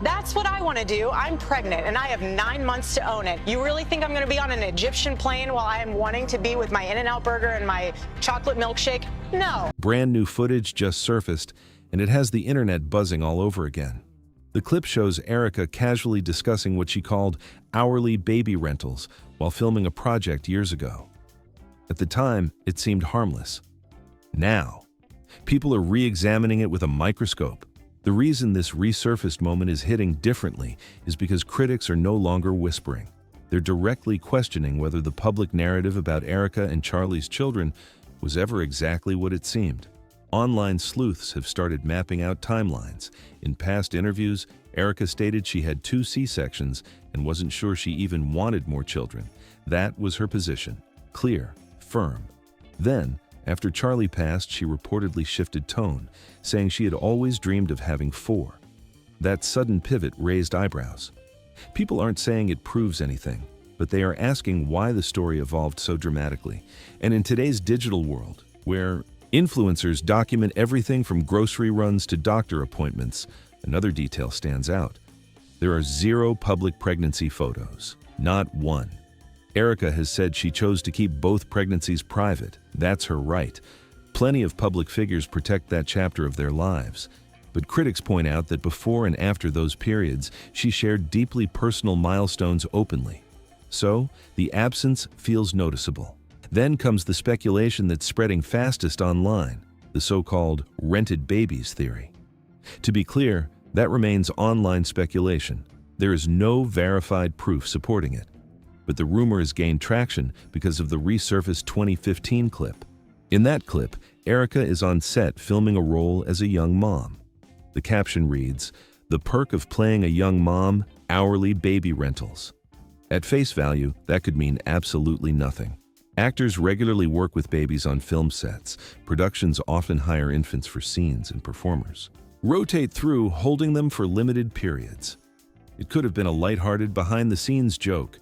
That's what I want to do. I'm pregnant and I have 9 months to own it. You really think I'm going to be on an Egyptian plane while I am wanting to be with my In-N-Out burger and my chocolate milkshake? No. Brand new footage just surfaced, and it has the internet buzzing all over again. The clip shows Erica casually discussing what she called hourly baby rentals while filming a project years ago. At the time, it seemed harmless. Now, people are re-examining it with a microscope. The reason this resurfaced moment is hitting differently is because critics are no longer whispering. They're directly questioning whether the public narrative about Erica and Charlie's children was ever exactly what it seemed. Online sleuths have started mapping out timelines. In past interviews, Erica stated she had 2 C-sections and wasn't sure she even wanted more children. That was her position. Clear, firm. Then, after Charlie passed, she reportedly shifted tone, saying she had always dreamed of having 4. That sudden pivot raised eyebrows. People aren't saying it proves anything, but they are asking why the story evolved so dramatically. And in today's digital world, where influencers document everything from grocery runs to doctor appointments, another detail stands out. There are 0 public pregnancy photos, not one. Erica has said she chose to keep both pregnancies private. That's her right. Plenty of public figures protect that chapter of their lives. But critics point out that before and after those periods, she shared deeply personal milestones openly. So, the absence feels noticeable. Then comes the speculation that's spreading fastest online, the so-called rented babies theory. To be clear, that remains online speculation. There is no verified proof supporting it. But the rumor has gained traction because of the resurfaced 2015 clip. In that clip, Erica is on set filming a role as a young mom. The caption reads, "The perk of playing a young mom, hourly baby rentals." At face value, that could mean absolutely nothing. Actors regularly work with babies on film sets. Productions often hire infants for scenes and performers rotate through, holding them for limited periods. It could have been a lighthearted behind-the-scenes joke,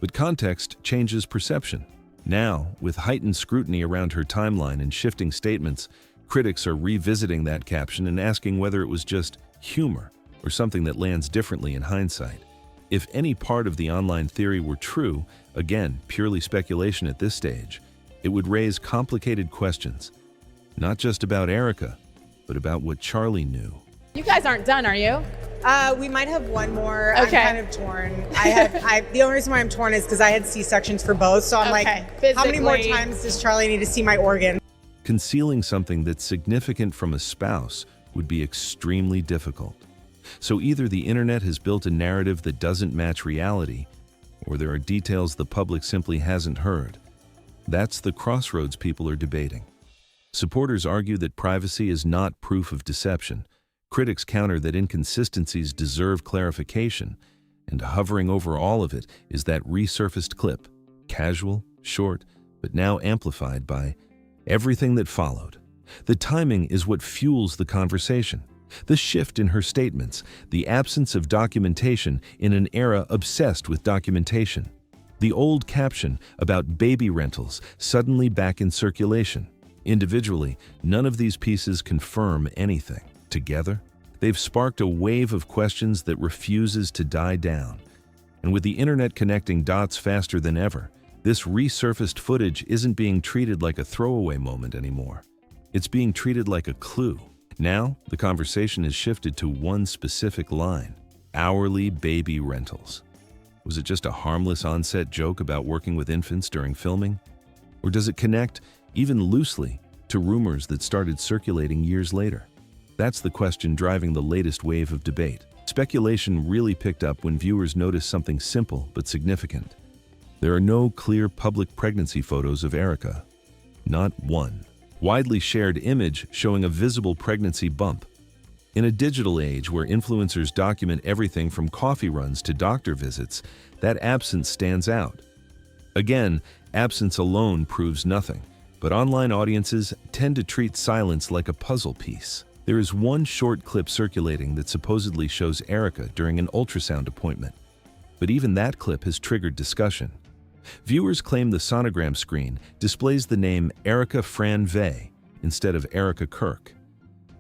but context changes perception. Now, with heightened scrutiny around her timeline and shifting statements, critics are revisiting that caption and asking whether it was just humor or something that lands differently in hindsight. If any part of the online theory were true, again, purely speculation at this stage, it would raise complicated questions, not just about Erica, but about what Charlie knew. You guys aren't done, are you? We might have one more. Okay. I'm kind of torn. The only reason why I'm torn is because I had C-sections for both. So I'm like, how many more times does Charlie need to see my organ? Concealing something that's significant from a spouse would be extremely difficult. So either the internet has built a narrative that doesn't match reality, or there are details the public simply hasn't heard. That's the crossroads people are debating. Supporters argue that privacy is not proof of deception. Critics counter that inconsistencies deserve clarification, and hovering over all of it is that resurfaced clip, casual, short, but now amplified by everything that followed. The timing is what fuels the conversation. The shift in her statements, the absence of documentation in an era obsessed with documentation. The old caption about baby rentals suddenly back in circulation. Individually, none of these pieces confirm anything. Together, they've sparked a wave of questions that refuses to die down. And with the internet connecting dots faster than ever, this resurfaced footage isn't being treated like a throwaway moment anymore. It's being treated like a clue. Now, the conversation has shifted to one specific line: hourly baby rentals. Was it just a harmless on-set joke about working with infants during filming? Or does it connect, even loosely, to rumors that started circulating years later? That's the question driving the latest wave of debate. Speculation really picked up when viewers noticed something simple but significant. There are no clear public pregnancy photos of Erica. Not one. Widely shared image showing a visible pregnancy bump. In a digital age where influencers document everything from coffee runs to doctor visits, that absence stands out. Again, absence alone proves nothing, but online audiences tend to treat silence like a puzzle piece. There is one short clip circulating that supposedly shows Erica during an ultrasound appointment, but even that clip has triggered discussion. Viewers claim the sonogram screen displays the name Erica Fran Vey instead of Erica Kirk.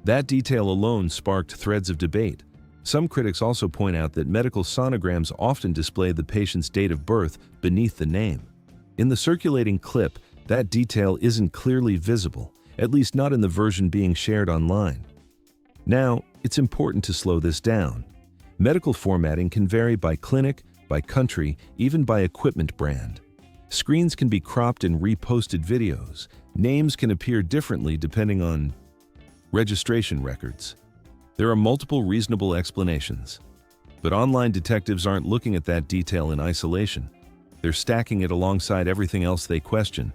That detail alone sparked threads of debate. Some critics also point out that medical sonograms often display the patient's date of birth beneath the name. In the circulating clip, that detail isn't clearly visible, at least not in the version being shared online. Now, it's important to slow this down. Medical formatting can vary by clinic, by country, even by equipment brand. Screens can be cropped in reposted videos. Names can appear differently depending on registration records. There are multiple reasonable explanations. But online detectives aren't looking at that detail in isolation. They're stacking it alongside everything else they question: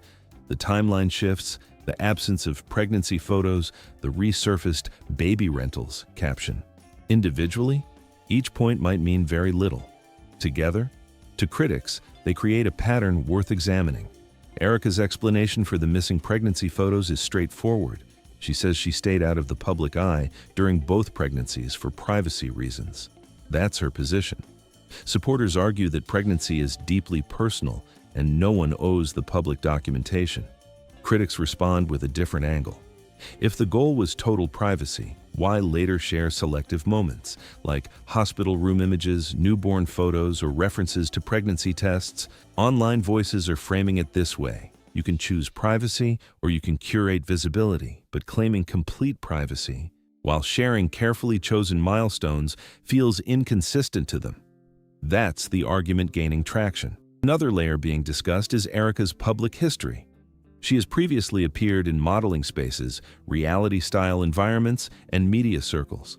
the timeline shifts, the absence of pregnancy photos, the resurfaced "baby rentals" caption. Individually, each point might mean very little. Together, to critics, they create a pattern worth examining. Erica's explanation for the missing pregnancy photos is straightforward. She says she stayed out of the public eye during both pregnancies for privacy reasons. That's her position. Supporters argue that pregnancy is deeply personal and no one owes the public documentation. Critics respond with a different angle. If the goal was total privacy, why later share selective moments, like hospital room images, newborn photos, or references to pregnancy tests? Online voices are framing it this way: you can choose privacy or you can curate visibility, but claiming complete privacy while sharing carefully chosen milestones feels inconsistent to them. That's the argument gaining traction. Another layer being discussed is Erica's public history. She has previously appeared in modeling spaces, reality-style environments, and media circles.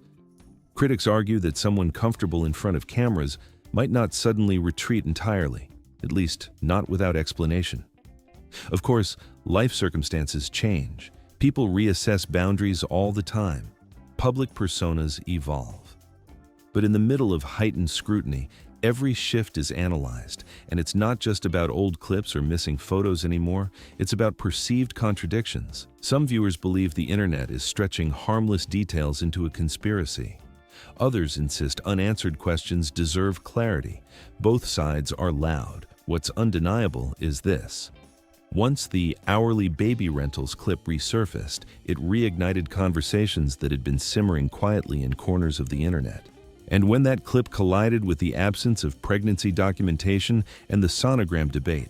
Critics argue that someone comfortable in front of cameras might not suddenly retreat entirely, at least not without explanation. Of course, life circumstances change. People reassess boundaries all the time. Public personas evolve. But in the middle of heightened scrutiny, every shift is analyzed, and it's not just about old clips or missing photos anymore, it's about perceived contradictions. Some viewers believe the internet is stretching harmless details into a conspiracy. Others insist unanswered questions deserve clarity. Both sides are loud. What's undeniable is this: once the hourly baby rentals clip resurfaced, it reignited conversations that had been simmering quietly in corners of the internet. And when that clip collided with the absence of pregnancy documentation and the sonogram debate,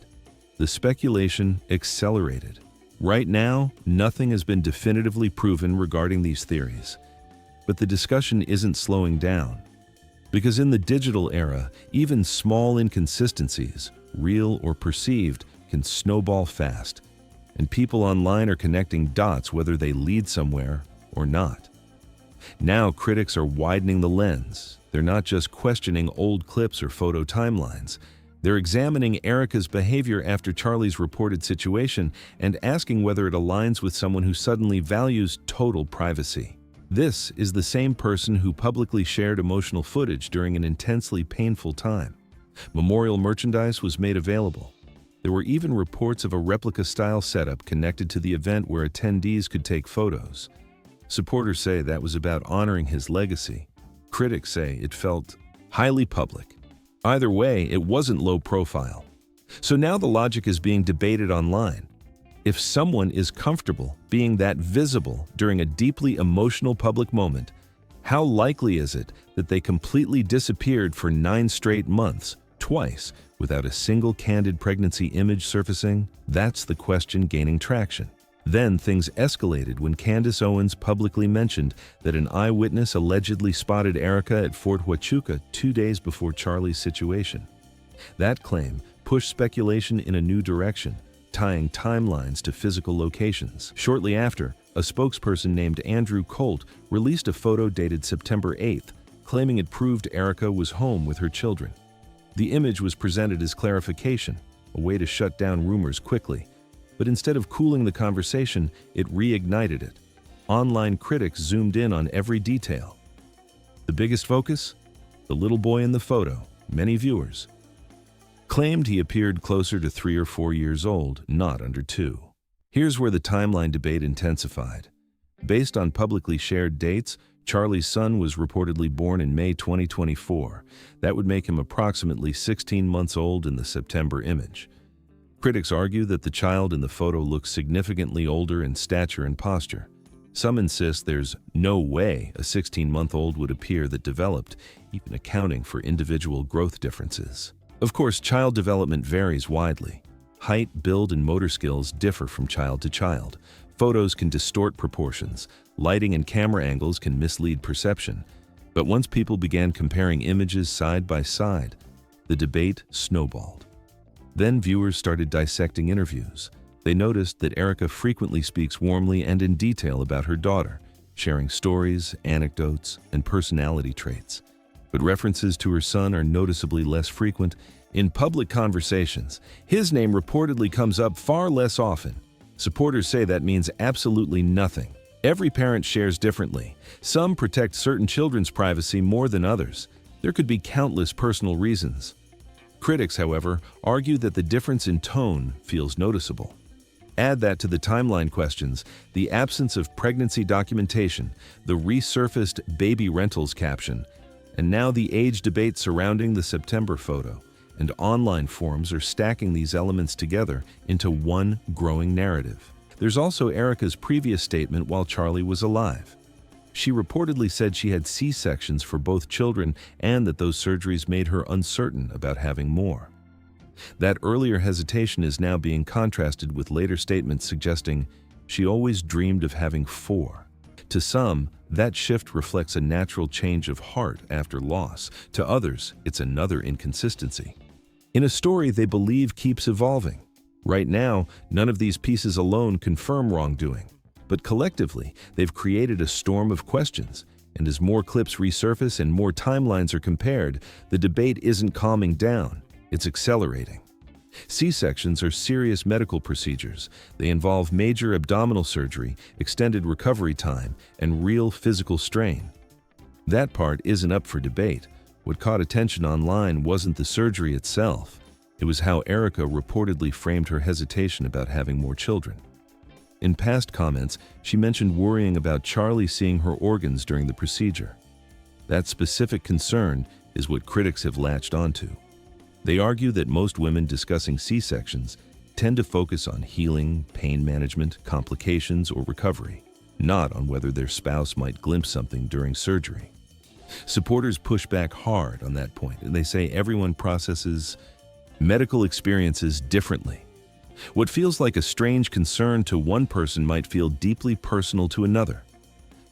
the speculation accelerated. Right now, nothing has been definitively proven regarding these theories. But the discussion isn't slowing down. Because in the digital era, even small inconsistencies, real or perceived, can snowball fast. And people online are connecting dots whether they lead somewhere or not. Now critics are widening the lens. They're not just questioning old clips or photo timelines. They're examining Erica's behavior after Charlie's reported situation and asking whether it aligns with someone who suddenly values total privacy. This is the same person who publicly shared emotional footage during an intensely painful time. Memorial merchandise was made available. There were even reports of a replica-style setup connected to the event where attendees could take photos. Supporters say that was about honoring his legacy. Critics say it felt highly public. Either way, it wasn't low profile. So now the logic is being debated online. If someone is comfortable being that visible during a deeply emotional public moment, how likely is it that they completely disappeared for 9 straight months, twice, without a single candid pregnancy image surfacing? That's the question gaining traction. Then things escalated when Candace Owens publicly mentioned that an eyewitness allegedly spotted Erica at Fort Huachuca 2 days before Charlie's situation. That claim pushed speculation in a new direction, tying timelines to physical locations. Shortly after, a spokesperson named Andrew Colt released a photo dated September 8th, claiming it proved Erica was home with her children. The image was presented as clarification, a way to shut down rumors quickly. But instead of cooling the conversation, it reignited it. Online critics zoomed in on every detail. The biggest focus? The little boy in the photo. Many viewers claimed he appeared closer to 3 or 4 years old, not under 2. Here's where the timeline debate intensified. Based on publicly shared dates, Charlie's son was reportedly born in May 2024. That would make him approximately 16 months old in the September image. Critics argue that the child in the photo looks significantly older in stature and posture. Some insist there's no way a 16-month-old would appear that developed, even accounting for individual growth differences. Of course, child development varies widely. Height, build, and motor skills differ from child to child. Photos can distort proportions. Lighting and camera angles can mislead perception. But once people began comparing images side by side, the debate snowballed. Then viewers started dissecting interviews. They noticed that Erica frequently speaks warmly and in detail about her daughter, sharing stories, anecdotes, and personality traits. But references to her son are noticeably less frequent. In public conversations, his name reportedly comes up far less often. Supporters say that means absolutely nothing. Every parent shares differently. Some protect certain children's privacy more than others. There could be countless personal reasons. Critics, however, argue that the difference in tone feels noticeable. Add that to the timeline questions, the absence of pregnancy documentation, the resurfaced baby rentals caption, and now the age debate surrounding the September photo. And online forums are stacking these elements together into one growing narrative. There's also Erica's previous statement while Charlie was alive. She reportedly said she had C-sections for both children and that those surgeries made her uncertain about having more. That earlier hesitation is now being contrasted with later statements suggesting she always dreamed of having 4. To some, that shift reflects a natural change of heart after loss. To others, it's another inconsistency in a story they believe keeps evolving. Right now, none of these pieces alone confirm wrongdoing, but collectively, they've created a storm of questions. And as more clips resurface and more timelines are compared, the debate isn't calming down, it's accelerating. C-sections are serious medical procedures. They involve major abdominal surgery, extended recovery time, and real physical strain. That part isn't up for debate. What caught attention online wasn't the surgery itself. It was how Erica reportedly framed her hesitation about having more children. In past comments, she mentioned worrying about Charlie seeing her organs during the procedure. That specific concern is what critics have latched onto. They argue that most women discussing C-sections tend to focus on healing, pain management, complications, or recovery, not on whether their spouse might glimpse something during surgery. Supporters push back hard on that point, and they say everyone processes medical experiences differently. What feels like a strange concern to one person might feel deeply personal to another.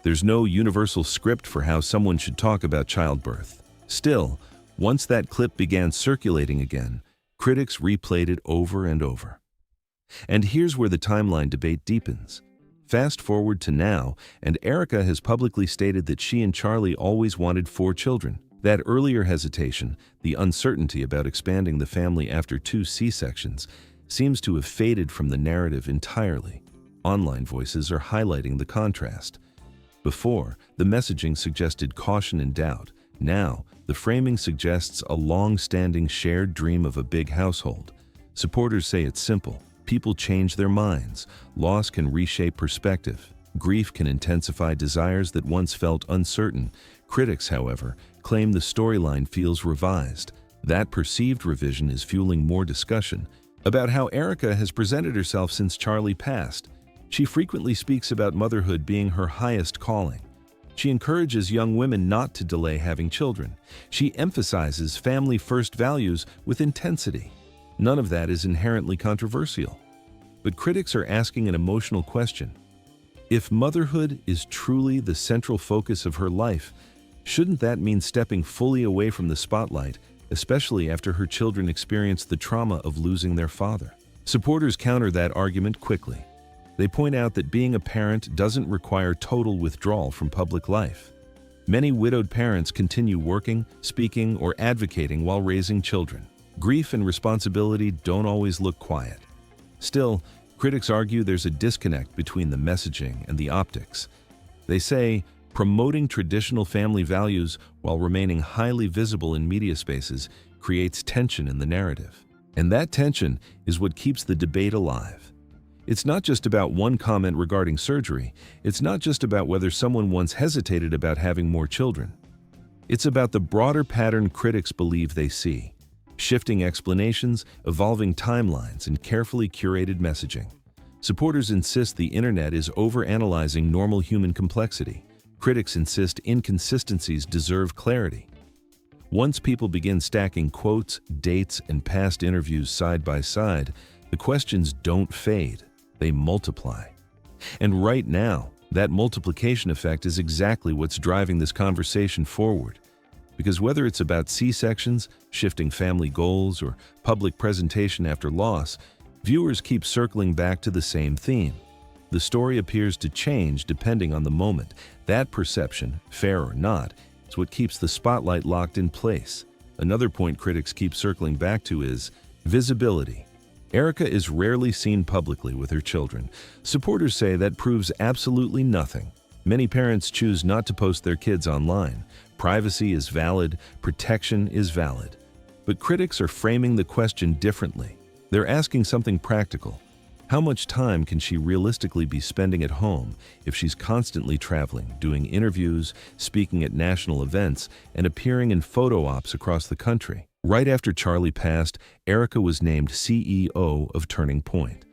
There's no universal script for how someone should talk about childbirth. Still, once that clip began circulating again, critics replayed it over and over. And here's where the timeline debate deepens. Fast forward to now, and Erica has publicly stated that she and Charlie always wanted 4 children. That earlier hesitation, the uncertainty about expanding the family after 2 C-sections, seems to have faded from the narrative entirely. Online voices are highlighting the contrast. Before, the messaging suggested caution and doubt. Now, the framing suggests a long-standing shared dream of a big household. Supporters say it's simple. People change their minds. Loss can reshape perspective. Grief can intensify desires that once felt uncertain. Critics, however, claim the storyline feels revised. That perceived revision is fueling more discussion about how Erica has presented herself since Charlie passed. She frequently speaks about motherhood being her highest calling. She encourages young women not to delay having children. She emphasizes family-first values with intensity. None of that is inherently controversial. But critics are asking an emotional question. If motherhood is truly the central focus of her life, shouldn't that mean stepping fully away from the spotlight, especially after her children experienced the trauma of losing their father? Supporters counter that argument quickly. They point out that being a parent doesn't require total withdrawal from public life. Many widowed parents continue working, speaking, or advocating while raising children. Grief and responsibility don't always look quiet. Still, critics argue there's a disconnect between the messaging and the optics. They say promoting traditional family values while remaining highly visible in media spaces creates tension in the narrative. And that tension is what keeps the debate alive. It's not just about one comment regarding surgery. It's not just about whether someone once hesitated about having more children. It's about the broader pattern critics believe they see. Shifting explanations, evolving timelines, and carefully curated messaging. Supporters insist the internet is overanalyzing normal human complexity. Critics insist inconsistencies deserve clarity. Once people begin stacking quotes, dates, and past interviews side by side, the questions don't fade, they multiply. And right now, that multiplication effect is exactly what's driving this conversation forward. Because whether it's about C-sections, shifting family goals, or public presentation after loss, viewers keep circling back to the same theme. The story appears to change depending on the moment. That perception, fair or not, is what keeps the spotlight locked in place. Another point critics keep circling back to is visibility. Erika is rarely seen publicly with her children. Supporters say that proves absolutely nothing. Many parents choose not to post their kids online. Privacy is valid, protection is valid. But critics are framing the question differently. They're asking something practical. How much time can she realistically be spending at home if she's constantly traveling, doing interviews, speaking at national events, and appearing in photo ops across the country? Right after Charlie passed, Erika was named CEO of Turning Point.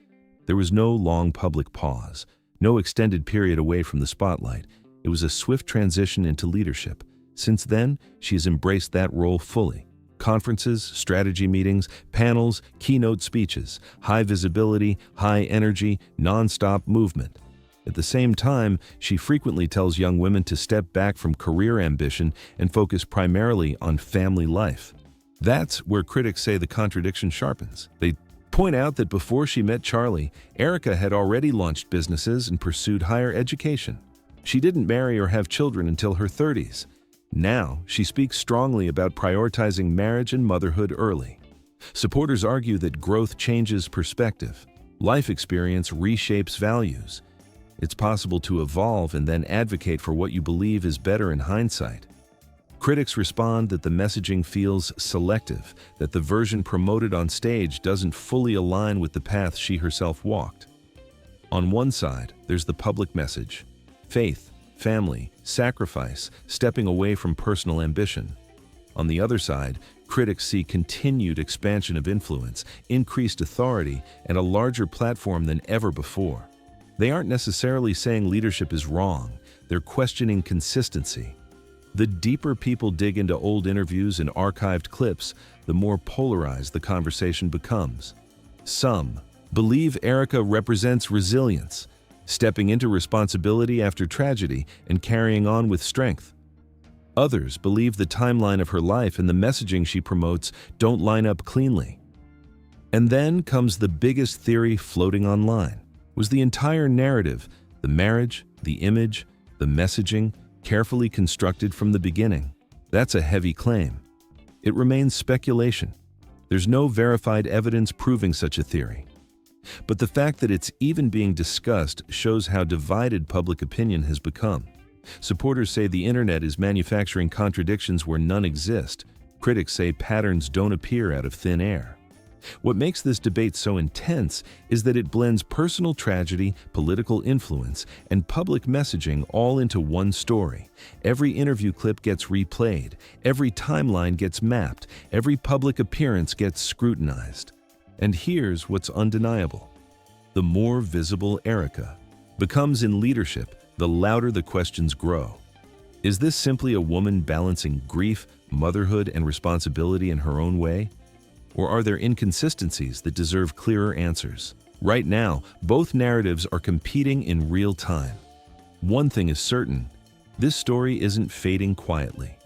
There was no long public pause, no extended period away from the spotlight. It was a swift transition into leadership. Since then, she has embraced that role fully. Conferences, strategy meetings, panels, keynote speeches, high visibility, high energy, non-stop movement. At the same time, she frequently tells young women to step back from career ambition and focus primarily on family life. That's where critics say the contradiction sharpens. They point out that before she met Charlie, Erika had already launched businesses and pursued higher education. She didn't marry or have children until her 30s. Now, she speaks strongly about prioritizing marriage and motherhood early. Supporters argue that growth changes perspective. Life experience reshapes values. It's possible to evolve and then advocate for what you believe is better in hindsight. Critics respond that the messaging feels selective, that the version promoted on stage doesn't fully align with the path she herself walked. On one side, there's the public message: faith, family, sacrifice, stepping away from personal ambition. On the other side, critics see continued expansion of influence, increased authority, and a larger platform than ever before. They aren't necessarily saying leadership is wrong, they're questioning consistency. The deeper people dig into old interviews and archived clips, the more polarized the conversation becomes. Some believe Erika represents resilience, stepping into responsibility after tragedy and carrying on with strength. Others believe the timeline of her life and the messaging she promotes don't line up cleanly. And then comes the biggest theory floating online. Was the entire narrative, the marriage, the image, the messaging, carefully constructed from the beginning? That's a heavy claim. It remains speculation. There's no verified evidence proving such a theory. But the fact that it's even being discussed shows how divided public opinion has become. Supporters say the internet is manufacturing contradictions where none exist. Critics say patterns don't appear out of thin air. What makes this debate so intense is that it blends personal tragedy, political influence, and public messaging all into one story. Every interview clip gets replayed, every timeline gets mapped, every public appearance gets scrutinized. And here's what's undeniable. The more visible Erika becomes in leadership, the louder the questions grow. Is this simply a woman balancing grief, motherhood, and responsibility in her own way? Or are there inconsistencies that deserve clearer answers? Right now, both narratives are competing in real time. One thing is certain, this story isn't fading quietly.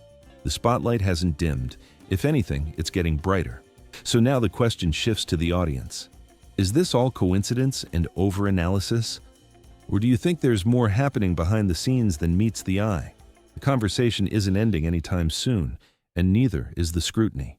The spotlight hasn't dimmed. If anything, it's getting brighter. So now the question shifts to the audience. Is this all coincidence and overanalysis? Or do you think there's more happening behind the scenes than meets the eye? The conversation isn't ending anytime soon, and neither is the scrutiny.